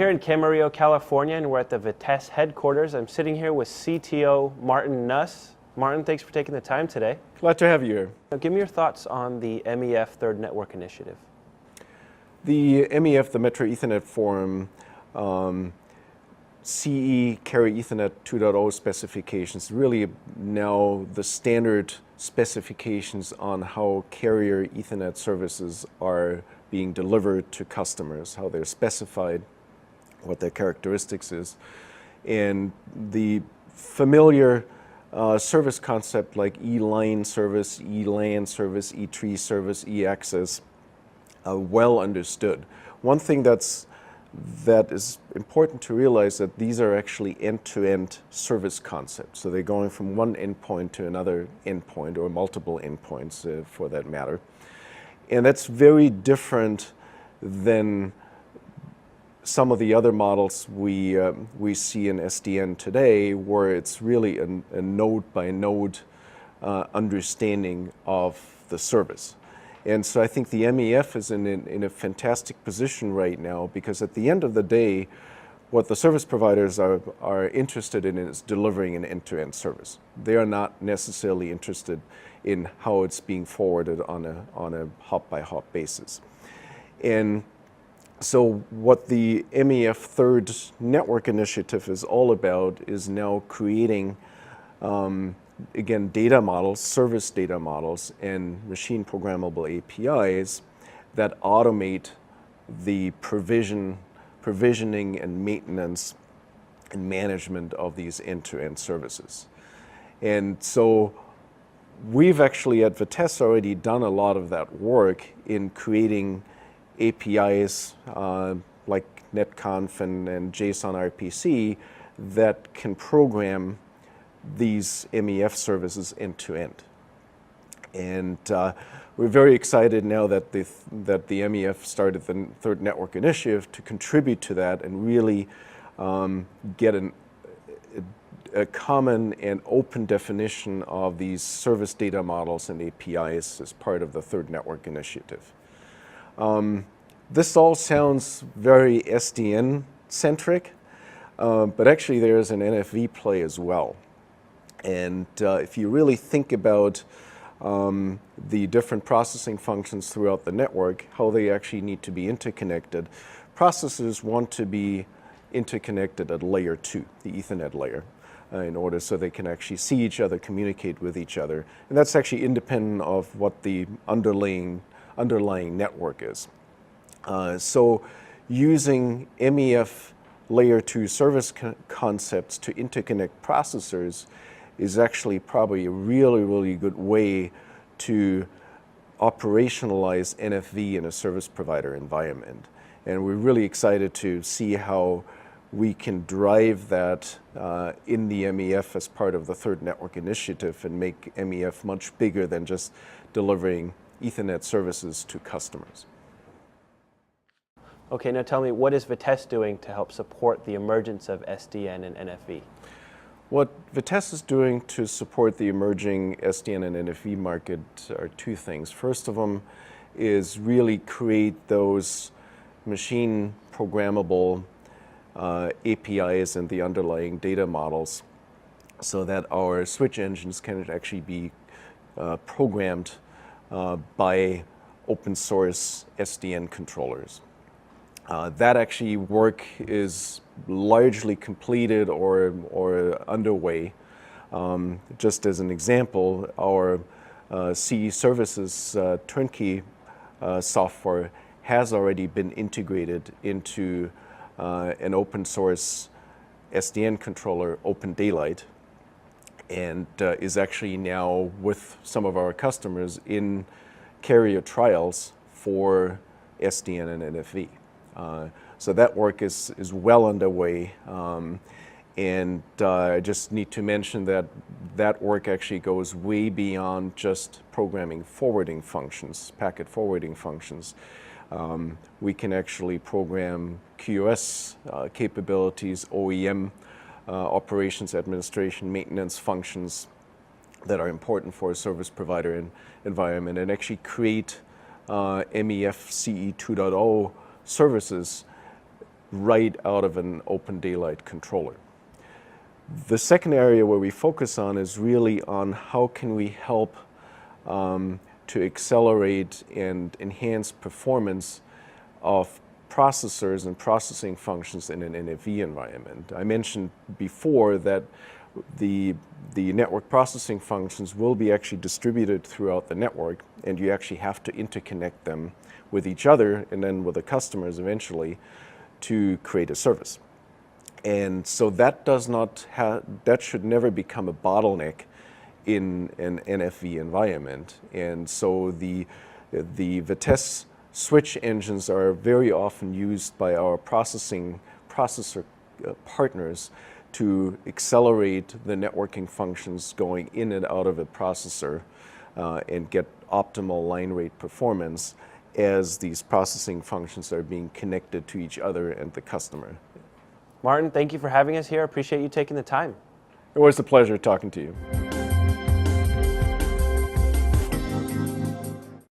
here in Camarillo, California, and we're at the Vitesse headquarters. I'm sitting here with CTO Martin Nuss. Martin, thanks for taking the time today. Glad to have you here. Now, give me your thoughts on the MEF Third Network initiative. The MEF, the Metro Ethernet Forum, CE Carrier Ethernet 2.0 specifications, really now the standard specifications on how carrier Ethernet services are being delivered to customers, how they're specified, what their characteristics is. And the familiar service concept like E-line service, E-LAN service, E-tree service, E-access, well understood. One thing that is important to realize that these are actually end-to-end service concepts. So they're going from one endpoint to another endpoint, or multiple endpoints for that matter. And that's very different than some of the other models we see in SDN today, where it's really a node-by-node understanding of the service. And so I think the MEF is in a fantastic position right now, because at the end of the day, what the service providers are interested in is delivering an end-to-end service. They are not necessarily interested in how it's being forwarded on a hop-by-hop basis. And so what the MEF Third Network initiative is all about is now creating again, data models, service data models, and machine programmable APIs that automate the provisioning and maintenance and management of these end-to-end services. And so we've actually at Vitesse already done a lot of that work in creating APIs like netconf and JSON RPC that can program these MEF services end-to-end. And we're very excited now that the MEF started the Third Network Initiative to contribute to that and really get a common and open definition of these service data models and APIs as part of the Third Network Initiative. This all sounds very SDN-centric, but actually there's an NFV play as well. And if you really think about the different processing functions throughout the network, how they actually need to be interconnected, processors want to be interconnected at layer 2, the Ethernet layer, in order so they can actually see each other, communicate with each other. And that's actually independent of what the underlying network is. So using MEF layer 2 service concepts to interconnect processors is actually probably a really, really good way to operationalize NFV in a service provider environment. And we're really excited to see how we can drive that in the MEF as part of the Third Network Initiative and make MEF much bigger than just delivering Ethernet services to customers. Okay, now tell me, what is Vitesse doing to help support the emergence of SDN and NFV? What Vitesse is doing to support the emerging SDN and NFV market are two things. First of them is really create those machine programmable APIs and the underlying data models so that our switch engines can actually be programmed by open source SDN controllers. That actually work is largely completed or underway. Just as an example, our CE services turnkey software has already been integrated into an open source SDN controller, Open Daylight, and is actually now with some of our customers in carrier trials for SDN and NFV. So that work is well underway, and I just need to mention that that work actually goes way beyond just programming forwarding functions, packet forwarding functions. We can actually program QoS capabilities, OEM operations administration, maintenance functions that are important for a service provider environment, and actually create MEF CE 2.0 services right out of an open daylight controller. The second area where we focus on is really on how can we help to accelerate and enhance performance of processors and processing functions in an NFV environment. I mentioned before that the network processing functions will be actually distributed throughout the network, and you actually have to interconnect them with each other and then with the customers eventually to create a service. And so that that should never become a bottleneck in an NFV environment. And so the Vitesse switch engines are very often used by our processor partners to accelerate the networking functions going in and out of a processor and get optimal line rate performance as these processing functions are being connected to each other and the customer. Martin, thank you for having us here. I appreciate you taking the time. It was a pleasure talking to you.